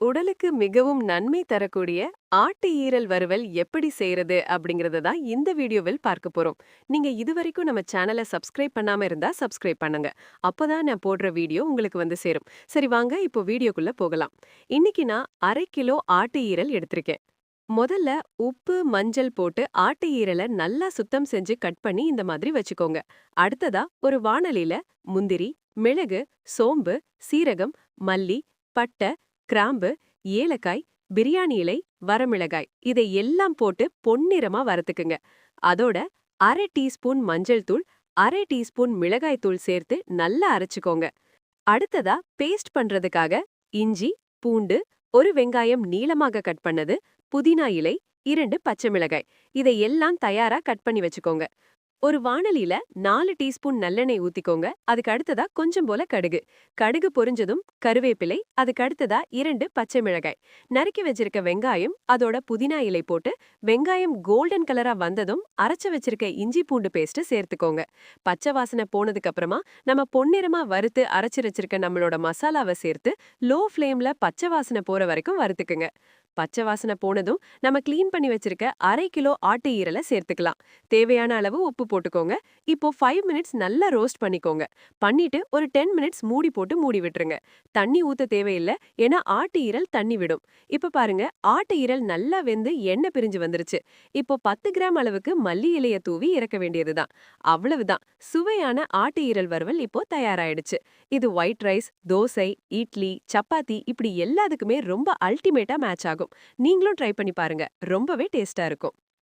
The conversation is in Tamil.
உடலுக்கு மிகவும் நன்மை தரக்கூடிய ஆட்டு ஈரல் வறுவல் எப்படி செய்யறது அப்படிங்கறத தான் இந்த வீடியோவில் பார்க்க போறோம். நீங்க இதுவரைக்கும் நம்ம சேனலை சப்ஸ்கிரைப் பண்ணாம இருந்தா சப்ஸ்கிரைப் பண்ணுங்க. அப்பதான் நான் போடுற வீடியோ உங்களுக்கு வந்து சேரும். சரி வாங்க இப்போ வீடியோக்குள்ள போகலாம். இன்னைக்கு நான் 1/2 கிலோ ஆட்டு ஈரல் எடுத்திருக்கேன். முதல்ல உப்பு, மஞ்சள் போட்டு ஆட்டு ஈரலை நல்லா சுத்தம் செஞ்சு கட் பண்ணி இந்த மாதிரி வச்சுக்கோங்க. அடுத்ததா ஒரு வாணலில முந்திரி, மிளகு, சோம்பு, சீரகம், மல்லி, பட்டை, கிராம்பு, ஏலக்காய், பிரியாணி இலை, வரமிளகாய் இதை எல்லாம் போட்டு பொன்னிறமா வறுத்துக்குங்க. அதோட 1/2 டீஸ்பூன் மஞ்சள் தூள், 1/2 டீஸ்பூன் மிளகாய் தூள் சேர்த்து நல்லா அரைச்சுக்கோங்க. அடுத்ததா பேஸ்ட் பண்றதுக்காக இஞ்சி, பூண்டு, ஒரு வெங்காயம் நீளமாக கட் பண்ணது, புதினா இலை, 2 பச்சை மிளகாய் இதை எல்லாம் தயாரா கட் பண்ணி வச்சுக்கோங்க. ஒரு வாணலில 4 டீஸ்பூன் நல்லெண்ணெய் ஊத்திக்கோங்க. அதுக்கு அடுத்ததா கொஞ்சம் போல கடுகு. கடுகு பொரிஞ்சதும் கருவேப்பிலை, அதுக்கு அடுத்ததா 2 பச்சை மிளகாய். நறுக்கி வச்சிருக்க வெங்காயம், அதோட புதினா இலை போட்டு வெங்காயம் கோல்டன் கலரா வந்ததும் அரைச்சு வச்சிருக்க இஞ்சி பூண்டு பேஸ்ட் சேர்த்துக்கோங்க. பச்சை வாசனை போனதுக்கு அப்புறமா நம்ம பொன்னிறமா வறுத்து அரைச்சு வச்சிருக்க நம்மளோட மசாலாவை சேர்த்து லோ ஃப்ளேம்ல பச்சை வாசனை போற வரைக்கும் வறுத்துக்குங்க. பச்சை வாசனை போனதும் நம்ம க்ளீன் பண்ணி வச்சிருக்க 1/2 கிலோ ஆட்டு ஈரலை சேர்த்துக்கலாம். தேவையான அளவு உப்பு போட்டுக்கோங்க. இப்போ 5 மினிட்ஸ் நல்லா ரோஸ்ட் பண்ணிக்கோங்க. பண்ணிட்டு ஒரு 10 மினிட்ஸ் மூடி போட்டு மூடி விட்டுருங்க. தண்ணி ஊத்த தேவையில்ல, ஏன்னா ஆட்டு ஈரல் தண்ணி விடும். இப்ப பாருங்க, ஆட்டு ஈரல் நல்லா வெந்து எண்ணெய் பிரிஞ்சு வந்துருச்சு. இப்போ 10 கிராம் அளவுக்கு மல்லி இலைய தூவி இறக்க வேண்டியதுதான். அவ்வளவுதான், சுவையான ஆட்டு ஈரல் வறுவல் இப்போ தயாராயிடுச்சு. இது ஒயிட் ரைஸ், தோசை, இட்லி, சப்பாத்தி இப்படி எல்லாத்துக்குமே ரொம்ப அல்டிமேட்டா மேட்ச் ஆகும். நீங்களும் ட்ரை பண்ணி பாருங்க, ரொம்பவே டேஸ்டா இருக்கும்.